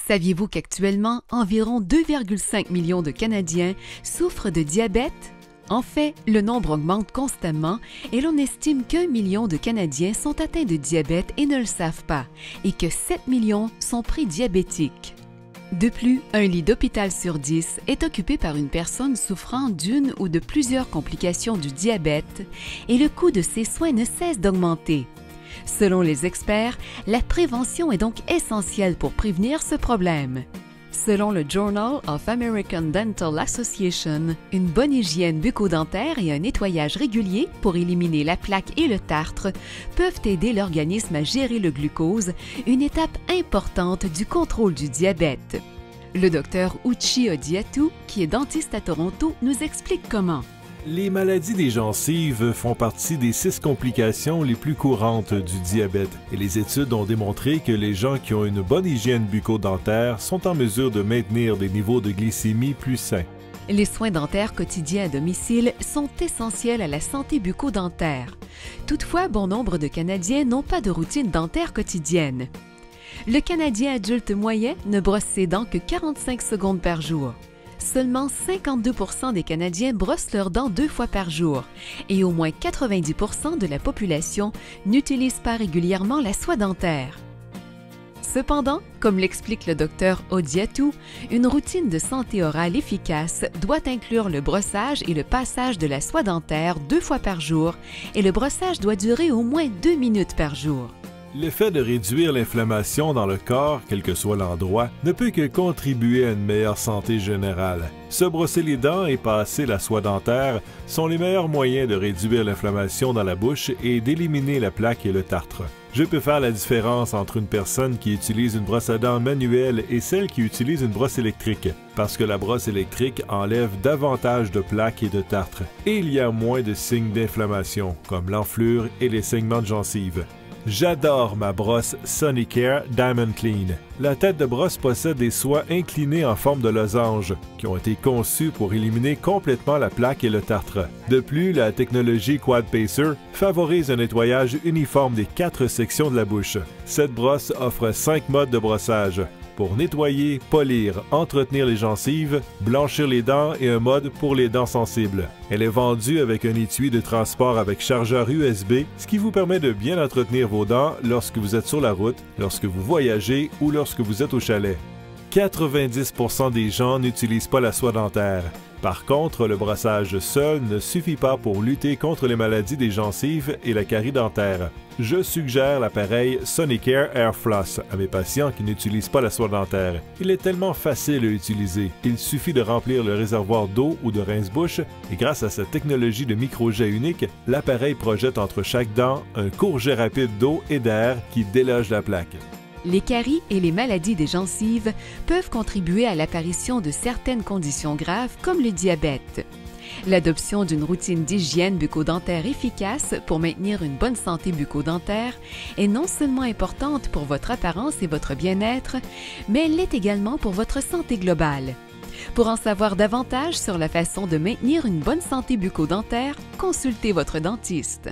Saviez-vous qu'actuellement, environ 2,5 millions de Canadiens souffrent de diabète? En fait, le nombre augmente constamment et l'on estime qu'1 million de Canadiens sont atteints de diabète et ne le savent pas, et que 7 millions sont prédiabétiques. De plus, un lit d'hôpital sur 10 est occupé par une personne souffrant d'une ou de plusieurs complications du diabète et le coût de ces soins ne cesse d'augmenter. Selon les experts, la prévention est donc essentielle pour prévenir ce problème. Selon le Journal of American Dental Association, une bonne hygiène bucco-dentaire et un nettoyage régulier pour éliminer la plaque et le tartre peuvent aider l'organisme à gérer le glucose, une étape importante du contrôle du diabète. Le docteur Uchi Odiatu, qui est dentiste à Toronto, nous explique comment. Les maladies des gencives font partie des 6 complications les plus courantes du diabète et les études ont démontré que les gens qui ont une bonne hygiène bucco-dentaire sont en mesure de maintenir des niveaux de glycémie plus sains. Les soins dentaires quotidiens à domicile sont essentiels à la santé bucco-dentaire. Toutefois, bon nombre de Canadiens n'ont pas de routine dentaire quotidienne. Le Canadien adulte moyen ne brosse ses dents que 45 secondes par jour. Seulement 52% des Canadiens brossent leurs dents 2 fois par jour et au moins 90% de la population n'utilise pas régulièrement la soie dentaire. Cependant, comme l'explique le docteur Odiatu, une routine de santé orale efficace doit inclure le brossage et le passage de la soie dentaire 2 fois par jour et le brossage doit durer au moins 2 minutes par jour. L'effet de réduire l'inflammation dans le corps, quel que soit l'endroit, ne peut que contribuer à une meilleure santé générale. Se brosser les dents et passer la soie dentaire sont les meilleurs moyens de réduire l'inflammation dans la bouche et d'éliminer la plaque et le tartre. Je peux faire la différence entre une personne qui utilise une brosse à dents manuelle et celle qui utilise une brosse électrique, parce que la brosse électrique enlève davantage de plaques et de tartre, et il y a moins de signes d'inflammation, comme l'enflure et les saignements de gencives. J'adore ma brosse Sonicare Diamond Clean. La tête de brosse possède des soies inclinées en forme de losange qui ont été conçues pour éliminer complètement la plaque et le tartre. De plus, la technologie Quad Pacer favorise un nettoyage uniforme des 4 sections de la bouche. Cette brosse offre 5 modes de brossage pour nettoyer, polir, entretenir les gencives, blanchir les dents et un mode pour les dents sensibles. Elle est vendue avec un étui de transport avec chargeur USB, ce qui vous permet de bien entretenir vos dents lorsque vous êtes sur la route, lorsque vous voyagez ou lorsque vous êtes au chalet. 90% des gens n'utilisent pas la soie dentaire. Par contre, le brossage seul ne suffit pas pour lutter contre les maladies des gencives et la carie dentaire. Je suggère l'appareil Sonicare Air Floss à mes patients qui n'utilisent pas la soie dentaire. Il est tellement facile à utiliser. Il suffit de remplir le réservoir d'eau ou de rince-bouche et grâce à cette technologie de micro-jet unique, l'appareil projette entre chaque dent un court jet rapide d'eau et d'air qui déloge la plaque. Les caries et les maladies des gencives peuvent contribuer à l'apparition de certaines conditions graves comme le diabète. L'adoption d'une routine d'hygiène bucco-dentaire efficace pour maintenir une bonne santé bucco-dentaire est non seulement importante pour votre apparence et votre bien-être, mais elle l'est également pour votre santé globale. Pour en savoir davantage sur la façon de maintenir une bonne santé bucco-dentaire, consultez votre dentiste.